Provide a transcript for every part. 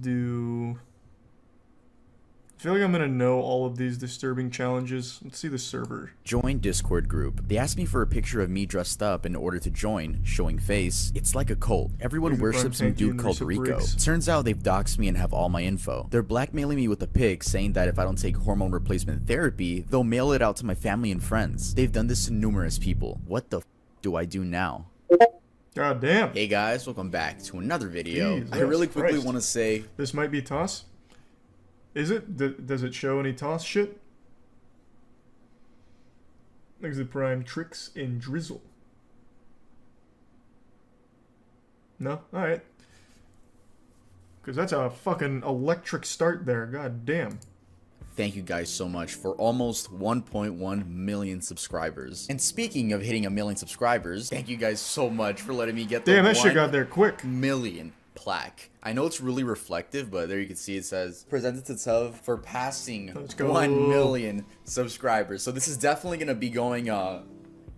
do... I feel like I'm gonna know all of these disturbing challenges. Let's see the server. Join Discord group. They asked me for a picture of me dressed up in order to join, showing face. It's like a cult. Everyone worships some dude called Rico. Turns out they've doxed me and have all my info. They're blackmailing me with a pic, saying that if I don't take hormone replacement therapy, they'll mail it out to my family and friends. They've done this to numerous people. What the f do I do now? God damn. Hey guys, welcome back to another video. Jesus I really quickly Christ. want to say... This might be toss? Is it? Does it show any toss shit? Exit Prime tricks and drizzle. No? Alright. Because that's a fucking electric start there. God damn. Thank you guys so much for almost 1.1 million subscribers. And speaking of hitting a million subscribers, thank you guys so much for letting me get the Damn, that shit got there quick. million plaque. I know it's really reflective, but there you can see it says presented itself for passing 1 million subscribers. So this is definitely gonna be going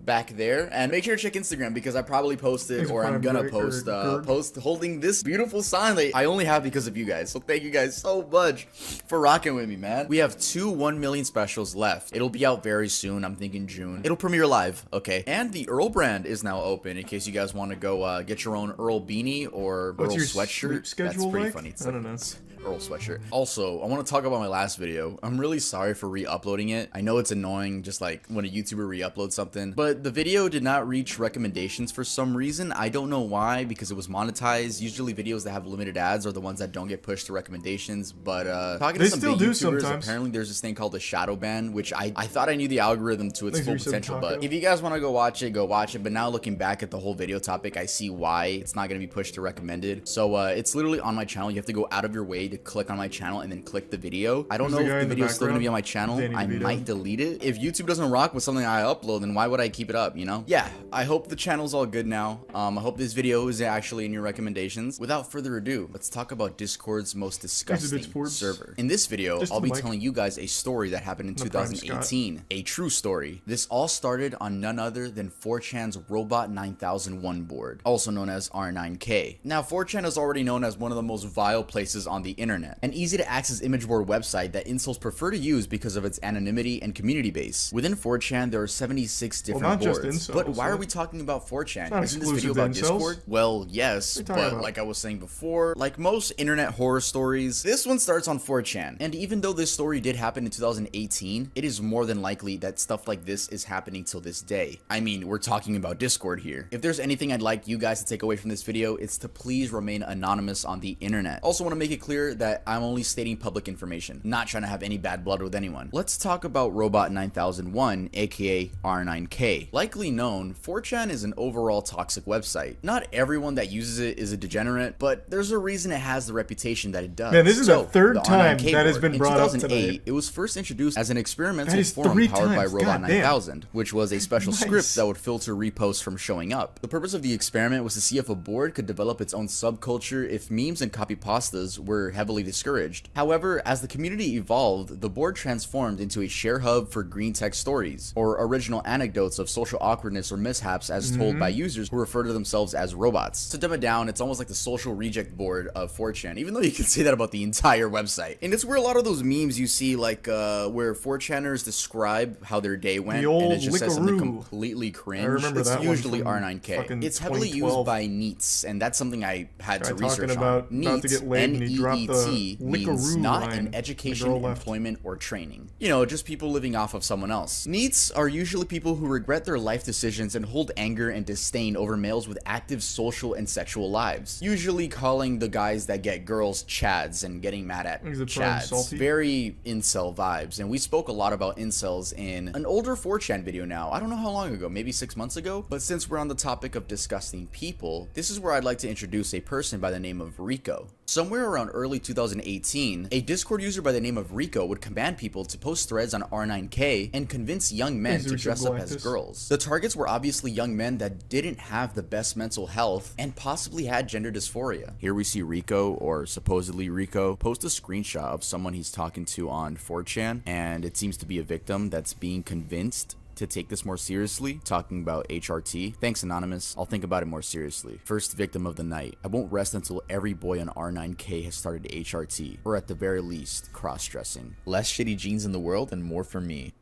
back there, and make sure to check Instagram because I probably posted, or I'm gonna post holding this beautiful sign that I only have because of you guys. So thank you guys so much for rocking with me, man. We have 2 1 million specials left. It'll be out very soon. I'm thinking June. It'll premiere live, okay? And the Earl brand is now open in case you guys want to go get your own Earl beanie or Earl sweatshirt. That's pretty like? funny. It's I don't know. Earl sweatshirt. Also, I want to talk about my last video. I'm really sorry for re-uploading it. I know it's annoying just like when a YouTuber re-uploads something, but the video did not reach recommendations for some reason. I don't know why, because it was monetized. Usually videos that have limited ads are the ones that don't get pushed to recommendations, but talking to some big YouTubers, apparently there's this thing called the shadow ban, which I thought I knew the algorithm to its full potential, but if you guys want to go watch it, go watch it. But now looking back at the whole video topic, I see why it's not going to be pushed to recommended. So it's literally on my channel. You have to go out of your way to click on my channel and then click the video. I don't know if the video is still gonna be on my channel. I might delete it. If YouTube doesn't rock with something I upload, then why would I keep it up, you know? Yeah, I hope the channel's all good now. I hope this video is actually in your recommendations. Without further ado, let's talk about Discord's most disgusting server. In this video, I'll be telling you guys a story that happened in 2018. A true story. This all started on none other than 4chan's Robot 9001 board, also known as R9K. Now, 4chan is already known as one of the most vile places on the internet. An easy to access image board website that incels prefer to use because of its anonymity and community base. Within 4chan, there are 76 different boards. But why are we talking about 4chan? Isn't this video about Discord? Well, yes, but like I was saying before, like most internet horror stories, this one starts on 4chan. And even though this story did happen in 2018, it is more than likely that stuff like this is happening till this day. I mean, we're talking about Discord here. If there's anything I'd like you guys to take away from this video, it's to please remain anonymous on the internet. Also want to make it clear that I'm only stating public information, not trying to have any bad blood with anyone. Let's talk about Robot 9001, aka R9K. Likely known, 4chan is an overall toxic website. Not everyone that uses it is a degenerate, but there's a reason it has the reputation that it does. Man, this is the third time that has been brought up today. In 2008, it was first introduced as an experimental forum powered by Robot 9000, which was a special script that would filter reposts from showing up. The purpose of the experiment was to see if a board could develop its own subculture if memes and copypastas were heavily discouraged. However, as the community evolved, the board transformed into a share hub for green text stories, or original anecdotes of social awkwardness or mishaps as told by users who refer to themselves as robots. To dumb it down, it's almost like the social reject board of 4chan, even though you can say that about the entire website. And it's where a lot of those memes you see, like where 4chaners describe how their day went, and it just says something completely cringe. It's usually R9K. It's heavily used by NEETs, and that's something I had to research on. NEET, N-E-E-T, means not in education, employment, or training. You know, just people living off of someone else. NEETs are usually people who regret their life decisions and hold anger and disdain over males with active social and sexual lives, usually calling the guys that get girls chads and getting mad at chads. Very incel vibes, and we spoke a lot about incels in an older 4chan video now. I don't know how long ago, maybe 6 months ago, but since we're on the topic of disgusting people, this is where I'd like to introduce a person by the name of Rico. Somewhere around early 2018, a Discord user by the name of Rico would command people to post threads on R9K and convince young men to dress up as girls. The targets were obviously young men that didn't have the best mental health and possibly had gender dysphoria. Here we see Rico, or supposedly Rico, post a screenshot of someone he's talking to on 4chan, and it seems to be a victim that's being convinced to take this more seriously, talking about HRT. Thanks, Anonymous. I'll think about it more seriously. First victim of the night. I won't rest until every boy on R9K has started HRT, or at the very least, cross-dressing. Less shitty genes in the world and more for me.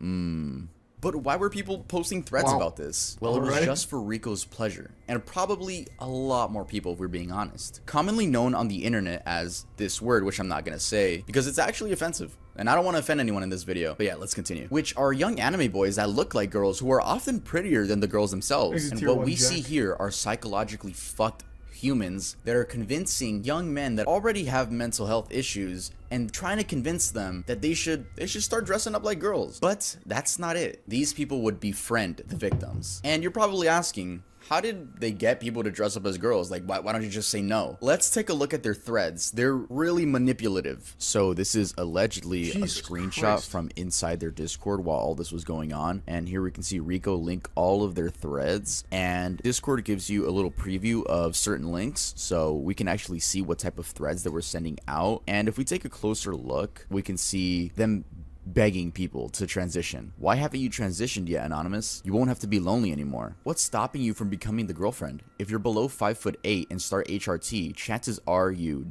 But why were people posting threads about this? Well, it was just for Rico's pleasure, and probably a lot more people if we're being honest. Commonly known on the internet as this word, which I'm not gonna say, because it's actually offensive. And I don't want to offend anyone in this video, but yeah, let's continue. Which are young anime boys that look like girls who are often prettier than the girls themselves. And what we see here are psychologically fucked humans that are convincing young men that already have mental health issues and trying to convince them that they should start dressing up like girls. But that's not it. These people would befriend the victims. And you're probably asking, how did they get people to dress up as girls? Like, why don't you just say no? Let's take a look at their threads. They're really manipulative. So this is allegedly a screenshot from inside their Discord while all this was going on. And here we can see Rico link all of their threads. And Discord gives you a little preview of certain links. So we can actually see what type of threads that we're sending out. And if we take a closer look, we can see them begging people to transition. Why haven't you transitioned yet, Anonymous? You won't have to be lonely anymore. What's stopping you from becoming the girlfriend? If you're below 5'8" and start HRT, chances are you ...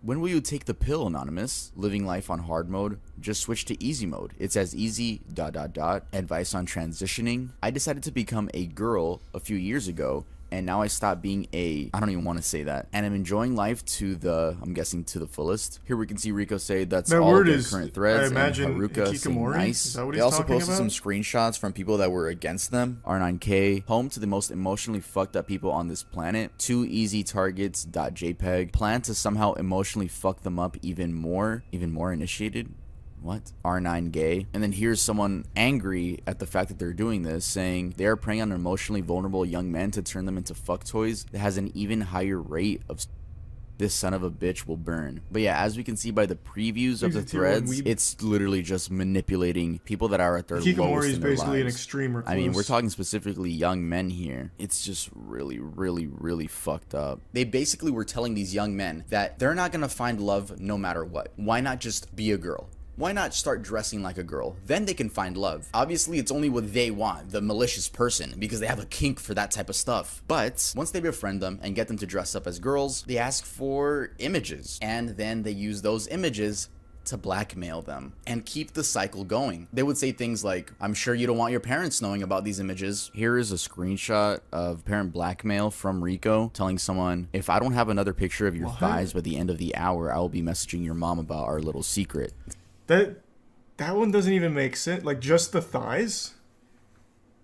When will you take the pill, Anonymous? Living life on hard mode? Just switch to easy mode. It's as easy ... Advice on transitioning? I decided to become a girl a few years ago, and now I stopped being I don't even want to say that. And I'm enjoying life to the, I'm guessing, to the fullest. Here we can see Rico say that's all of their current threads. I imagine and Haruka saying nice. Is that what he's also posted some screenshots from people that were against them. R9K, home to the most emotionally fucked up people on this planet. 2 easy targets .jpg. Plan to somehow emotionally fuck them up even more initiated. What? R9 gay. And then here's someone angry at the fact that they're doing this, saying they are preying on emotionally vulnerable young men to turn them into fuck toys that has an even higher rate of this son of a bitch will burn. But yeah, as we can see by the previews of the threads, it's literally just manipulating people that are at their lowest in their lives. An extreme recluse. I mean, we're talking specifically young men here. It's just really fucked up. They basically were telling these young men that they're not gonna find love no matter what. Why not just be a girl? Why not start dressing like a girl? Then they can find love. Obviously, it's only what they want, the malicious person, because they have a kink for that type of stuff. But once they befriend them and get them to dress up as girls, they ask for images. And then they use those images to blackmail them and keep the cycle going. They would say things like, I'm sure you don't want your parents knowing about these images. Here is a screenshot of parent blackmail from Rico telling someone, if I don't have another picture of your thighs by the end of the hour, I will be messaging your mom about our little secret. That one doesn't even make sense. Like, just the thighs?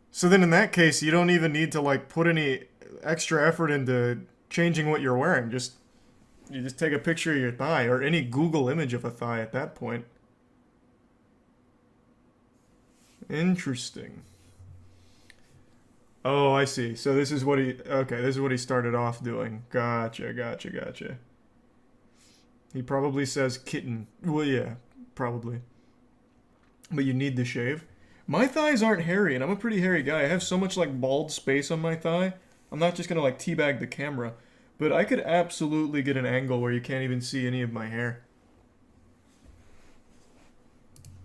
So then in that case, you don't even need to, like, put any extra effort into changing what you're wearing. You just take a picture of your thigh, or any Google image of a thigh at that point. Interesting. Oh, I see. So this is what this is what he started off doing. Gotcha. He probably says kitten. Well, yeah. Probably. But you need the shave. My thighs aren't hairy, and I'm a pretty hairy guy. I have so much, like, bald space on my thigh. I'm not just gonna, like, teabag the camera. But I could absolutely get an angle where you can't even see any of my hair.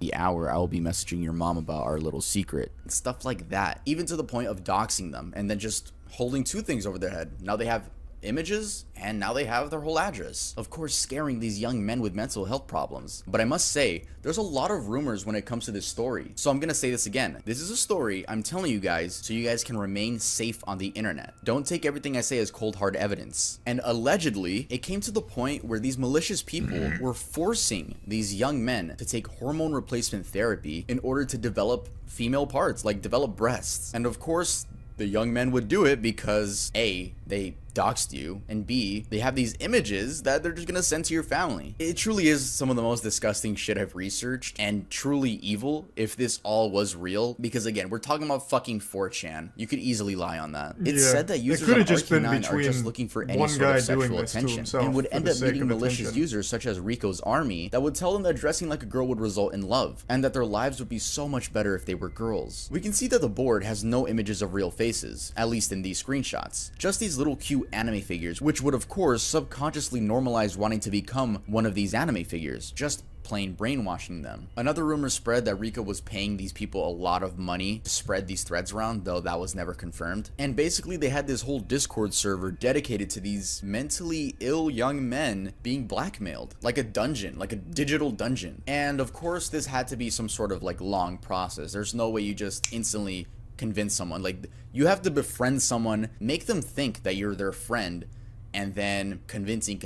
The hour, I will be messaging your mom about our little secret. Stuff like that. Even to the point of doxing them, and then just holding 2 things over their head. Now they have images, and now they have their whole address. Of course, scaring these young men with mental health problems. But I must say, there's a lot of rumors when it comes to this story. So I'm gonna say this again. This is a story I'm telling you guys so you guys can remain safe on the internet. Don't take everything I say as cold hard evidence. And allegedly, it came to the point where these malicious people were forcing these young men to take hormone replacement therapy in order to develop female parts, like develop breasts. And of course, the young men would do it because A, they doxed you, and B, they have these images that they're just gonna send to your family. It truly is some of the most disgusting shit I've researched, and truly evil if this all was real, because again, we're talking about fucking 4chan. You could easily lie on that. It's said that users on RK9 are just looking for any sort of sexual attention, and would end up meeting malicious users such as Rico's army that would tell them that dressing like a girl would result in love, and that their lives would be so much better if they were girls. We can see that the board has no images of real faces, at least in these screenshots. Just these little cute anime figures, which would of course subconsciously normalize wanting to become one of these anime figures, just plain brainwashing them. Another rumor spread that Rico was paying these people a lot of money to spread these threads around, though that was never confirmed. And basically they had this whole Discord server dedicated to these mentally ill young men being blackmailed, like a dungeon, like a digital dungeon. And of course this had to be some sort of like long process. There's no way you just instantly convince someone. Like, you have to befriend someone, make them think that you're their friend, and then convincing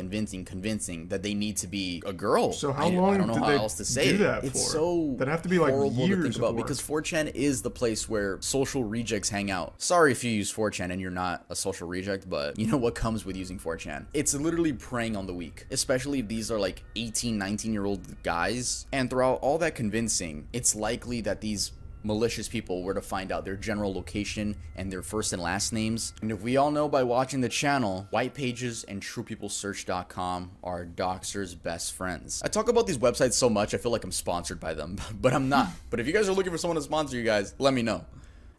that they need to be a girl. So how long I don't know did how they else to say do it. that It's for? so That'd have to be like horrible years to think of about work. because 4chan is the place where social rejects hang out. Sorry if you use 4chan and you're not a social reject, but you know what comes with using 4chan. It's literally preying on the weak, especially if these are like 18, 19-year-old guys. And throughout all that convincing, it's likely that these malicious people were to find out their general location and their first and last names. And if we all know by watching the channel, white pages and truepeoplesearch.com are doxers' best friends. I talk about these websites so much I feel like I'm sponsored by them, but I'm not. But if you guys are looking for someone to sponsor you guys, let me know.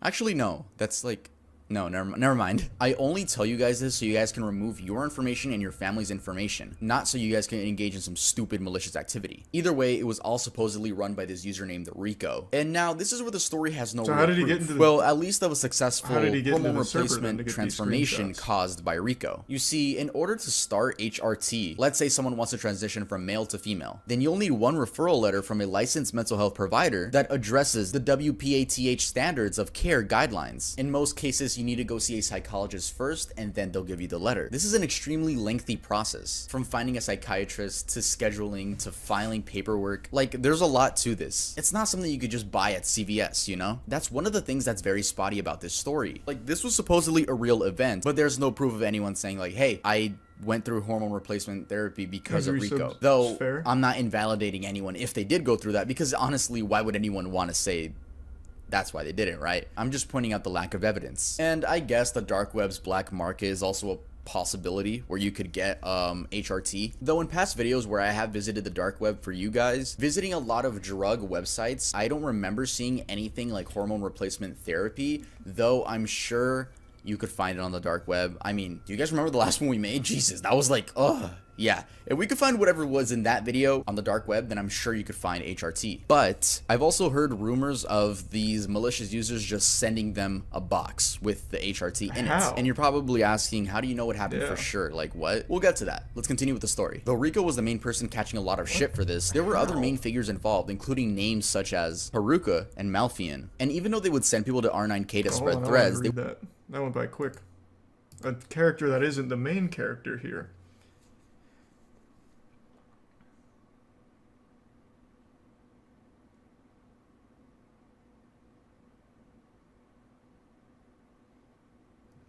Actually, no, that's like, no, never mind. I only tell you guys this so you guys can remove your information and your family's information, not so you guys can engage in some stupid malicious activity. Either way, it was all supposedly run by this user named Rico. And now this is where the story has no So real how did he proof. get into the, Well, at least of a successful how did he get into hormone the server then to replacement get these transformation screenshots? caused by Rico. You see, in order to start HRT, let's say someone wants to transition from male to female, then you'll need one referral letter from a licensed mental health provider that addresses the WPATH standards of care guidelines. In most cases, you need to go see a psychologist first, and then they'll give you the letter. This is an extremely lengthy process, from finding a psychiatrist to scheduling to filing paperwork. Like, there's a lot to this. It's not something you could just buy at CVS, you know? That's one of the things that's very spotty about this story. Like, this was supposedly a real event, but there's no proof of anyone saying like, hey, I went through hormone replacement therapy because of Rico. Though, fair. I'm not invalidating anyone if they did go through that, because honestly, why would anyone want to say that's why they did it, right? I'm just pointing out the lack of evidence. And I guess the dark web's black market is also a possibility where you could get HRT. Though in past videos where I have visited the dark web for you guys, visiting a lot of drug websites, I don't remember seeing anything like hormone replacement therapy, though I'm sure you could find it on the dark web. I mean, do you guys remember the last one we made? Jesus, that was like, ugh. Yeah, if we could find whatever was in that video on the dark web, then I'm sure you could find HRT. But I've also heard rumors of these malicious users just sending them a box with the HRT in How? it. And you're probably asking, how do you know what happened for sure? Like, what? We'll get to that. Let's continue with the story. Though Rico was the main person catching a lot of shit for this, there were other main figures involved, including names such as Haruka and Malfian. And even though they would send people to R9K to spread Hold on, threads, I wanna read that went by quick. A character that isn't the main character here.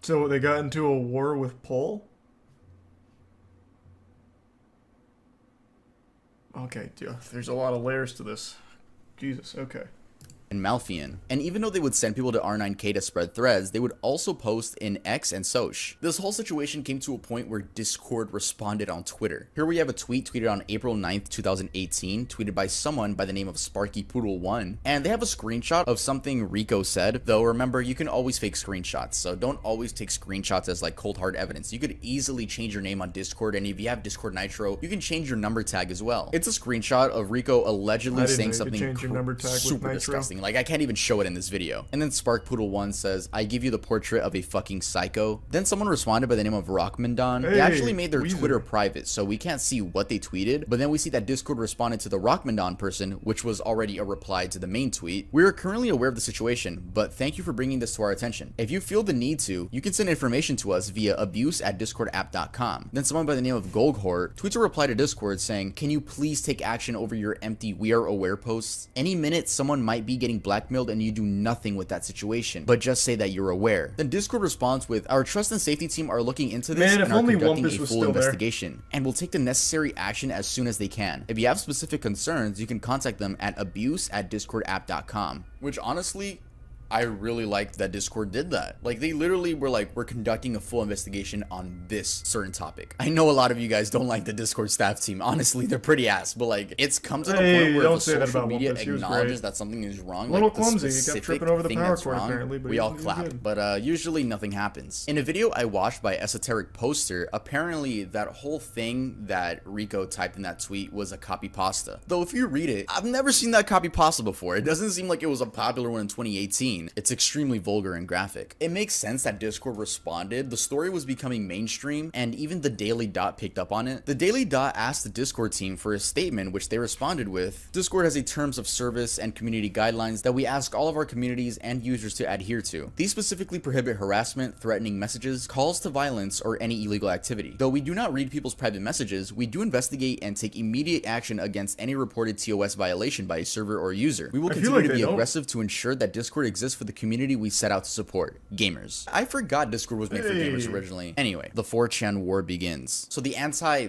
So they got into a war with Paul? Okay, yeah, there's a lot of layers to this. Jesus, okay. and Malfian. And even though they would send people to R9K to spread threads, they would also post in X and Soch. This whole situation came to a point where Discord responded on Twitter. Here we have a tweet tweeted on April 9th, 2018, tweeted by someone by the name of SparkyPoodle1, and they have a screenshot of something Rico said, though remember, you can always fake screenshots, so don't always take screenshots as like cold hard evidence. You could easily change your name on Discord, and if you have Discord Nitro, you can change your number tag as well. It's a screenshot of Rico allegedly saying something super disgusting. Like, I can't even show it in this video. And then SparkPoodle1 says, I give you the portrait of a fucking psycho. Then someone responded by the name of Rockmandon. They actually made their Twitter private, so we can't see what they tweeted, but then we see that Discord responded to the Rockmandon person, which was already a reply to the main tweet. We are currently aware of the situation, but thank you for bringing this to our attention. If you feel the need to, you can send information to us via abuse@discordapp.com. Then someone by the name of Golghort tweets a reply to Discord saying, can you please take action over your empty we are aware posts? Any minute someone might be getting blackmailed and you do nothing with that situation, but just say that you're aware. Then Discord responds with, our trust and safety team are looking into this and are conducting a full investigation and will take the necessary action as soon as they can. If you have specific concerns, you can contact them at abuse@discordapp.com, which honestly, I really liked that Discord did that. Like, they literally were like, we're conducting a full investigation on this certain topic. I know a lot of you guys don't like the Discord staff team. Honestly, they're pretty ass. But like, it's come to the point where if social media acknowledges that something is wrong, a little like clumsy. the He kept specific tripping over the thing power that's cord wrong, apparently, but we all he clap. did. But usually nothing happens. In a video I watched by Esoteric Poster, apparently that whole thing that Rico typed in that tweet was a copy pasta. Though if you read it, I've never seen that copy pasta before. It doesn't seem like it was a popular one in 2018. It's extremely vulgar and graphic. It makes sense that Discord responded. The story was becoming mainstream, and even the Daily Dot picked up on it. The Daily Dot asked the Discord team for a statement, which they responded with, Discord has a terms of service and community guidelines that we ask all of our communities and users to adhere to. These specifically prohibit harassment, threatening messages, calls to violence, or any illegal activity. Though we do not read people's private messages, we do investigate and take immediate action against any reported TOS violation by a server or user. We will continue to be aggressive to ensure that Discord exists for the community we set out to support, gamers. I forgot Discord was made for gamers originally. Anyway, the 4chan war begins. So the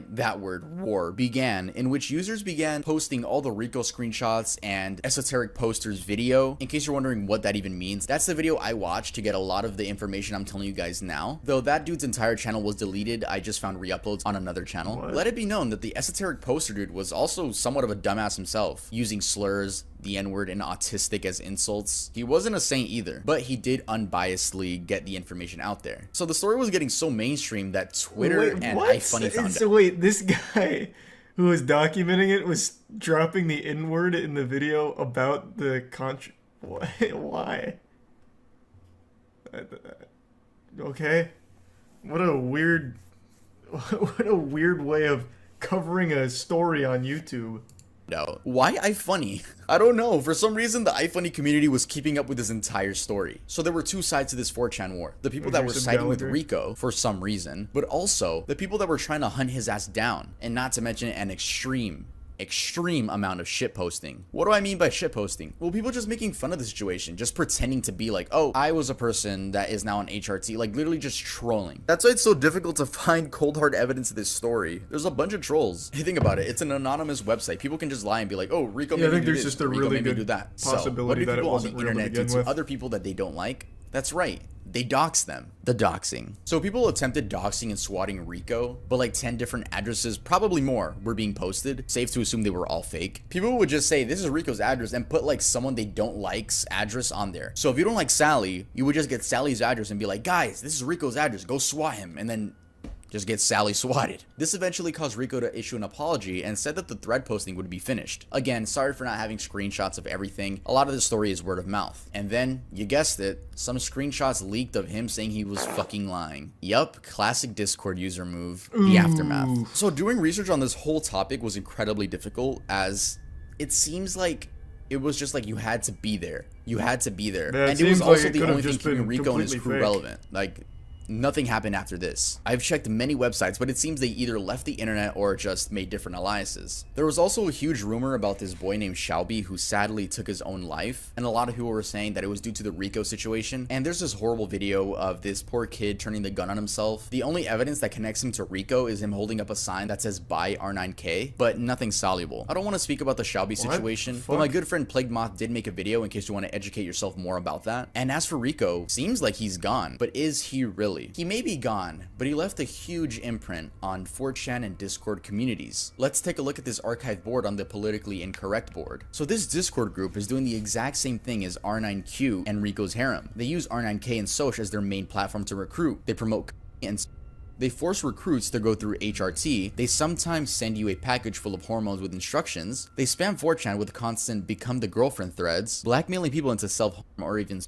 that word war began, in which users began posting all the Rico screenshots and Esoteric Poster's video. In case you're wondering what that even means, that's the video I watched to get a lot of the information I'm telling you guys now. Though that dude's entire channel was deleted, I just found re-uploads on another channel. What? Let it be known that the Esoteric Poster dude was also somewhat of a dumbass himself, using slurs, the N-word, and autistic as insults. He wasn't a saint either, but he did unbiasedly get the information out there. So the story was getting so mainstream that Twitter and iFunny found it. So wait, this guy who was documenting it was dropping the N-word in the video about the why? Okay. What a weird way of covering a story on YouTube. No. Why iFunny? I don't know. For some reason, the iFunny community was keeping up with this entire story. So there were two sides to this 4chan war. The people that were siding with Rico for some reason, but also the people that were trying to hunt his ass down, and not to mention an extreme amount of shit posting. What do I mean by shit posting? Well, people just making fun of the situation, just pretending to be like, oh, I was a person that is now on HRT, like literally just trolling. That's why it's so difficult to find cold hard evidence of this story. There's a bunch of trolls. Hey, think about it. It's an anonymous website. People can just lie and be like, oh, Rico made me do this, just a Rico really made me good do that. possibility so what do that people it on the wasn't real to internet do begin to with. other people that they don't like? That's right. They dox them. The doxing. So people attempted doxing and swatting Rico, but like 10 different addresses, probably more, were being posted. Safe to assume they were all fake. People would just say, this is Rico's address, and put like someone they don't like's address on there. So if you don't like Sally, you would just get Sally's address and be like, guys, this is Rico's address, go swat him, and then just get Sally swatted. This eventually caused Rico to issue an apology and said that the thread posting would be finished. Again, sorry for not having screenshots of everything. A lot of the story is word of mouth. And then, you guessed it, some screenshots leaked of him saying he was fucking lying. Yup, classic Discord user move, the aftermath. So doing research on this whole topic was incredibly difficult, as it seems like it was just like you had to be there. You had to be there. Yeah, and it was like also it the only thing just keeping Rico and his crew fake. relevant. Like, nothing happened after this. I've checked many websites, but it seems they either left the internet or just made different alliances. There was also a huge rumor about this boy named Shelby who sadly took his own life, and a lot of people were saying that it was due to the Rico situation. And there's this horrible video of this poor kid turning the gun on himself. The only evidence that connects him to Rico is him holding up a sign that says buy R9K, but nothing soluble. I don't want to speak about the Shelby situation, but my good friend Plague Moth did make a video in case you want to educate yourself more about that. And as for Rico, seems like he's gone, but is he really? He may be gone, but he left a huge imprint on 4chan and Discord communities. Let's take a look at this archive board on the politically incorrect board. So this Discord group is doing the exact same thing as R9Q and Rico's harem. They use R9K and Soch as their main platform to recruit. They promote and they force recruits to go through HRT. They sometimes send you a package full of hormones with instructions. They spam 4chan with constant become the girlfriend threads, blackmailing people into self-harm or even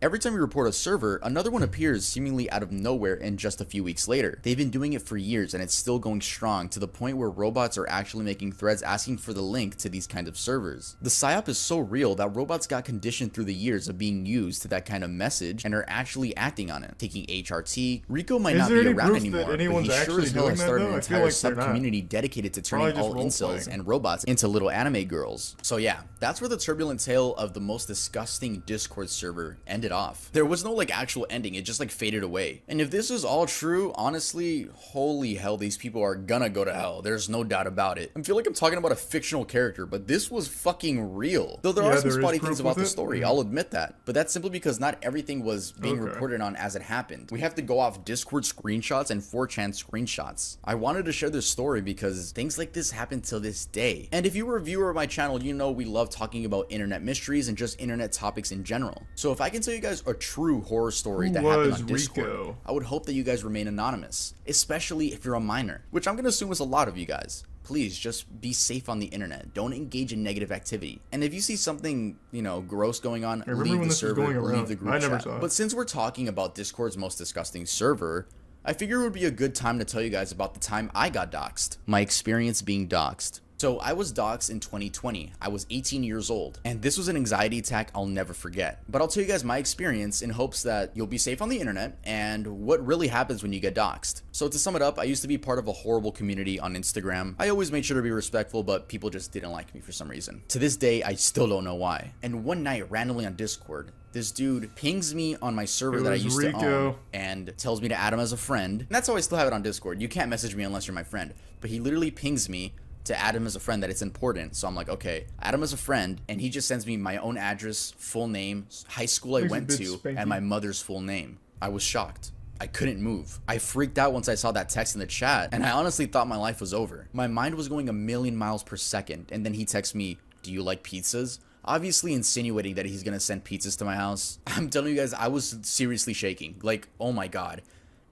every time you report a server, another one appears seemingly out of nowhere and just a few weeks later. They've been doing it for years and it's still going strong, to the point where robots are actually making threads asking for the link to these kind of servers. The psyop is so real that robots got conditioned through the years of being used to that kind of message and are actually acting on it. Taking HRT, Rico might not be around anymore, but he sure as hell has started an entire sub-community dedicated to turning all incels and robots into little anime girls. So yeah, that's where the turbulent tale of the most disgusting Discord server ended ended off. There was no like actual ending, it just like faded away. And if this is all true, honestly, holy hell, these people are gonna go to hell. There's no doubt about it. I feel like I'm talking about a fictional character, but this was fucking real. Though there are some spotty things about the story, I'll admit that. But that's simply because not everything was being reported on as it happened. We have to go off Discord screenshots and 4chan screenshots. I wanted to share this story because things like this happen till this day. And if you were a viewer of my channel, you know we love talking about internet mysteries and just internet topics in general. So if I can tell you guys a true horror story that happened on Discord, I would hope that you guys remain anonymous, especially if you're a minor, which I'm gonna assume is a lot of you guys. Please just be safe on the internet. Don't engage in negative activity. And if you see something, you know, gross going on, leave the server, leave the group chat. But since we're talking about Discord's most disgusting server, I figure it would be a good time to tell you guys about the time I got doxxed. My experience being doxxed. So I was doxxed in 2020. I was 18 years old, and this was an anxiety attack I'll never forget. But I'll tell you guys my experience in hopes that you'll be safe on the internet and what really happens when you get doxxed. So to sum it up, I used to be part of a horrible community on Instagram. I always made sure to be respectful, but people just didn't like me for some reason. To this day, I still don't know why. And one night, randomly on Discord, this dude pings me on my server that I used to own and tells me to add him as a friend. And that's how I still have it on Discord. You can't message me unless you're my friend. But he literally pings me to add him as a friend, that it's important. So I'm like, okay, add him as a friend, and he just sends me my own address, full name, high school I went to, and my mother's full name. I was shocked. I couldn't move. I freaked out once I saw that text in the chat, and I honestly thought my life was over. My mind was going a million miles per second, and then he texts me, do you like pizzas? Obviously insinuating that he's gonna send pizzas to my house. I'm telling you guys, I was seriously shaking. Like, oh my god.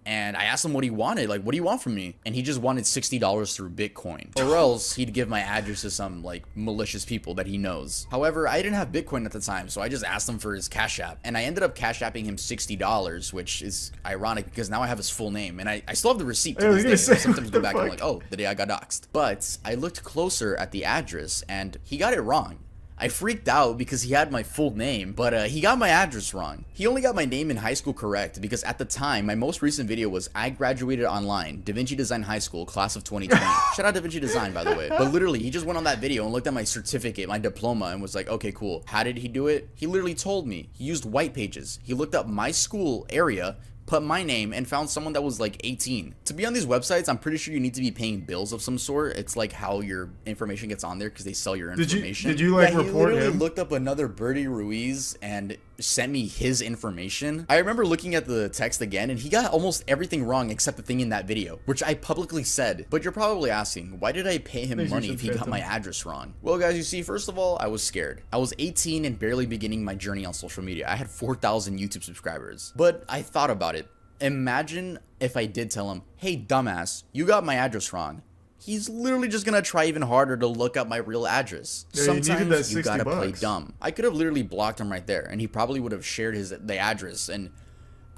And I asked him what he wanted, like, what do you want from me? And he just wanted $60 through Bitcoin. Or else he'd give my address to some, like, malicious people that he knows. However, I didn't have Bitcoin at the time, so I just asked him for his Cash App. And I ended up Cash Apping him $60, which is ironic because now I have his full name. And I still have the receipt to this day. I sometimes go back and I'm like, oh, the day I got doxxed. But I looked closer at the address and he got it wrong. I freaked out because he had my full name, but he got my address wrong. He only got my name in high school correct because at the time, my most recent video was I graduated online, Da Vinci Design High School, class of 2020. Shout out Da Vinci Design, by the way. But literally, he just went on that video and looked at my certificate, my diploma, and was like, okay, cool. How did he do it? He literally told me. He used white pages. He looked up my school area, put my name, and found someone that was like 18. To be on these websites, I'm pretty sure you need to be paying bills of some sort. It's like how your information gets on there because they sell your information. Did you like report him? He looked up another Birdie Ruiz and sent me his information. I remember looking at the text again and he got almost everything wrong except the thing in that video, which I publicly said. But you're probably asking, why did I pay him money if he got my address wrong? Well, guys, you see, first of all, I was scared. I was 18 and barely beginning my journey on social media. I had 4,000 YouTube subscribers, but I thought about it. Imagine if I did tell him, hey, dumbass, you got my address wrong. He's literally just gonna try even harder to look up my real address. Yeah, sometimes you gotta play dumb. I could have literally blocked him right there, and he probably would have shared the address, and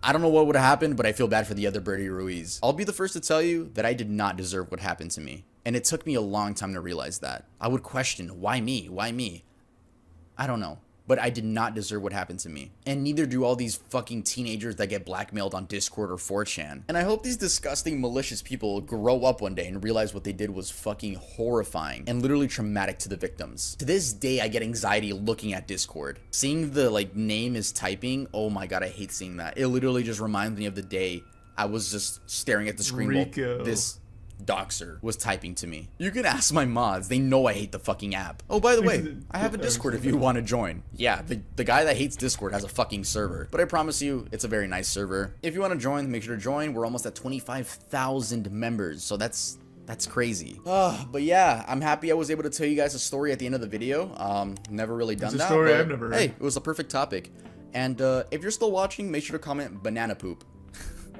I don't know what would have happened, but I feel bad for the other Birdie Ruiz. I'll be the first to tell you that I did not deserve what happened to me, and it took me a long time to realize that. I would question, why me? Why me? I don't know. But I did not deserve what happened to me. And neither do all these fucking teenagers that get blackmailed on Discord or 4chan. And I hope these disgusting, malicious people grow up one day and realize what they did was fucking horrifying and literally traumatic to the victims. To this day, I get anxiety looking at Discord. Seeing the, like, name is typing, oh my god, I hate seeing that. It literally just reminds me of the day I was just staring at the screen while this doxer was typing to me. You can ask my mods, they know I hate the fucking app. Oh, by the way, I have a Discord if you want to join. Yeah, the guy that hates Discord has a fucking server, but I promise you it's a very nice server. If you want to join, make sure to join. We're almost at 25,000 members, so that's crazy. But yeah, I'm happy I was able to tell you guys a story at the end of the video. Never really done that, story I've never heard. Hey, it was a perfect topic. And if you're still watching, make sure to comment banana poop.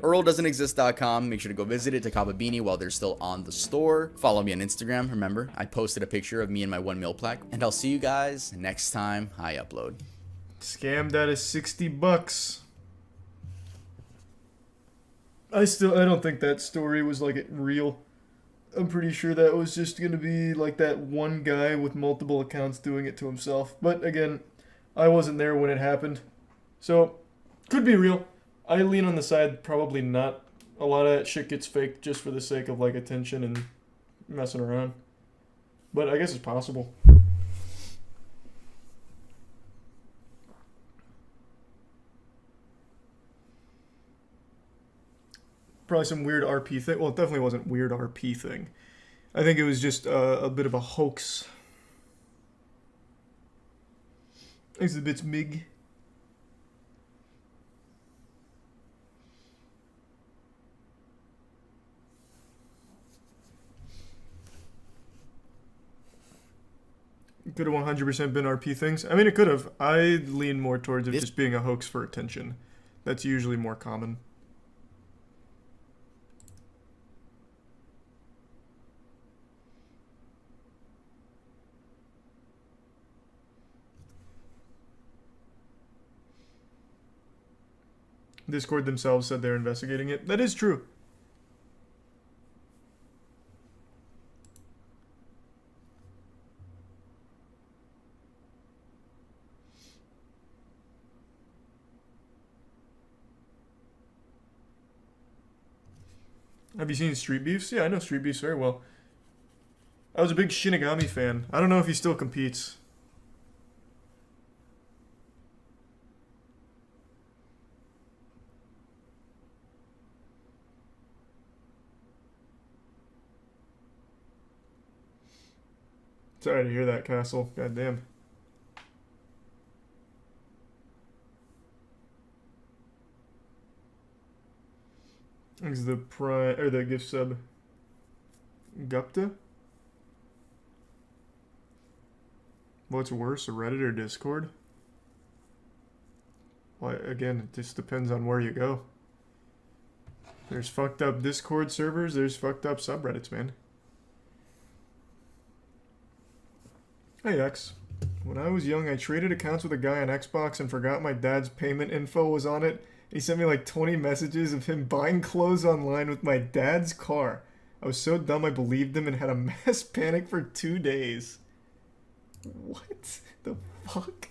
EarlDoesn'tExist.com. Make sure to go visit it to cop a beanie while they're still on the store. Follow me on Instagram. Remember, I posted a picture of me and my 1 mil plaque. And I'll see you guys next time I upload. Scammed out of $60. I don't think that story was like real. I'm pretty sure that was just gonna be like that one guy with multiple accounts doing it to himself. But again, I wasn't there when it happened. So, could be real. I lean on the side, probably not. A lot of that shit gets faked just for the sake of, like, attention and messing around. But I guess it's possible. Probably some weird RP thing. Well, it definitely wasn't weird RP thing. I think it was just a bit of a hoax. Exhibits MIG. Could have 100% been RP things. I mean, it could have. I lean more towards it just being a hoax for attention. That's usually more common. Discord themselves said they're investigating it. That is true. Have you seen Street Beefs? Yeah, I know Street Beefs very well. I was a big Shinigami fan. I don't know if he still competes. Sorry to hear that, Castle. Goddamn. Thanks the prime or the gift sub. Gupta? What's worse, a Reddit or Discord? Well, again, it just depends on where you go. There's fucked up Discord servers, there's fucked up subreddits, man. Hey X, when I was young I traded accounts with a guy on Xbox and forgot my dad's payment info was on it. He sent me like 20 messages of him buying clothes online with my dad's car. I was so dumb I believed him and had a mass panic for 2 days. What the fuck?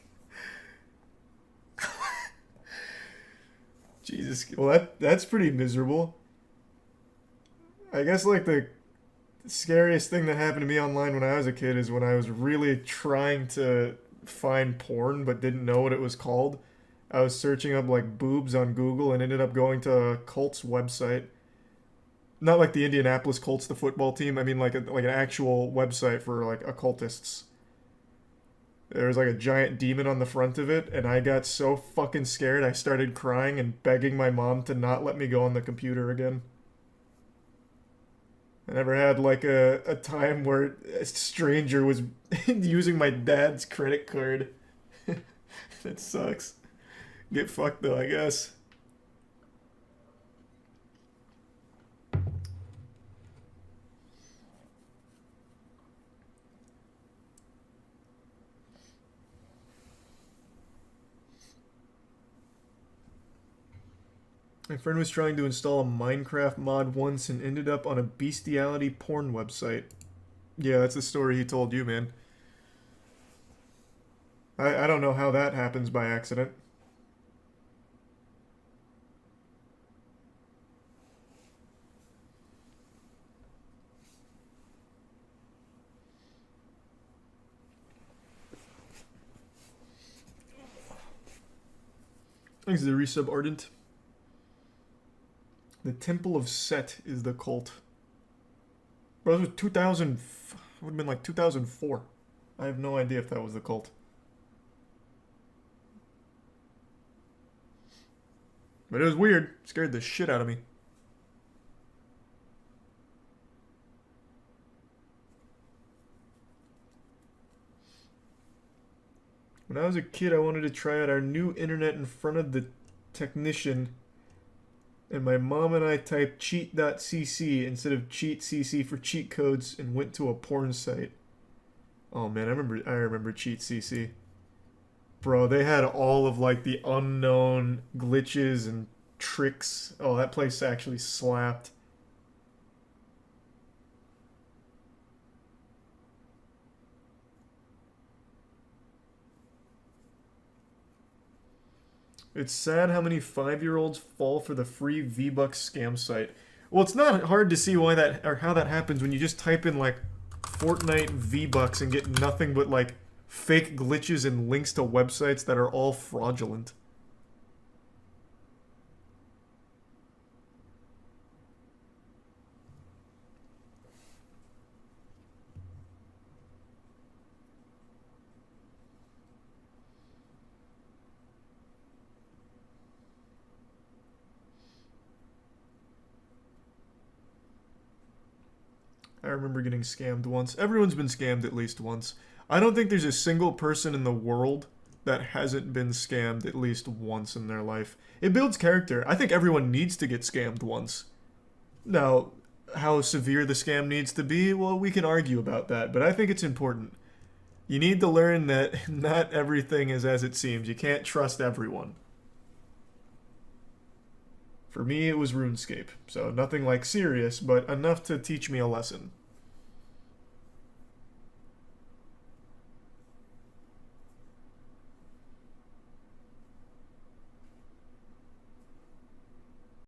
Jesus, well that's pretty miserable. I guess like the scariest thing that happened to me online when I was a kid is when I was really trying to find porn but didn't know what it was called. I was searching up like boobs on Google and ended up going to a Colts website. Not like the Indianapolis Colts, the football team. I mean like an actual website for like occultists. There was like a giant demon on the front of it, and I got so fucking scared I started crying and begging my mom to not let me go on the computer again. I never had like a time where a stranger was using my dad's credit card. That sucks. Get fucked though, I guess. My friend was trying to install a Minecraft mod once and ended up on a bestiality porn website. Yeah, that's the story he told you, man. I don't know how that happens by accident. Thanks to the resub Ardent. The Temple of Set is the cult. Bro, this was 2000... It would have been like 2004. I have no idea if that was the cult. But it was weird. It scared the shit out of me. When I was a kid, I wanted to try out our new internet in front of the technician. And my mom and I typed cheat.cc instead of cheatcc for cheat codes and went to a porn site. Oh man, I remember cheatcc. Bro, they had all of like the unknown glitches and tricks. Oh, that place actually slapped. It's sad how many 5-year-olds fall for the free V-Bucks scam site. Well, it's not hard to see why that or how that happens when you just type in like Fortnite V-Bucks and get nothing but like fake glitches and links to websites that are all fraudulent. remember getting scammed once. Everyone's been scammed at least once. I don't think there's a single person in the world that hasn't been scammed at least once in their life. It builds character. I think everyone needs to get scammed once. Now, how severe the scam needs to be, well, we can argue about that, but I think it's important. You need to learn that not everything is as it seems. You can't trust everyone. For me, it was RuneScape, so nothing like serious, but enough to teach me a lesson.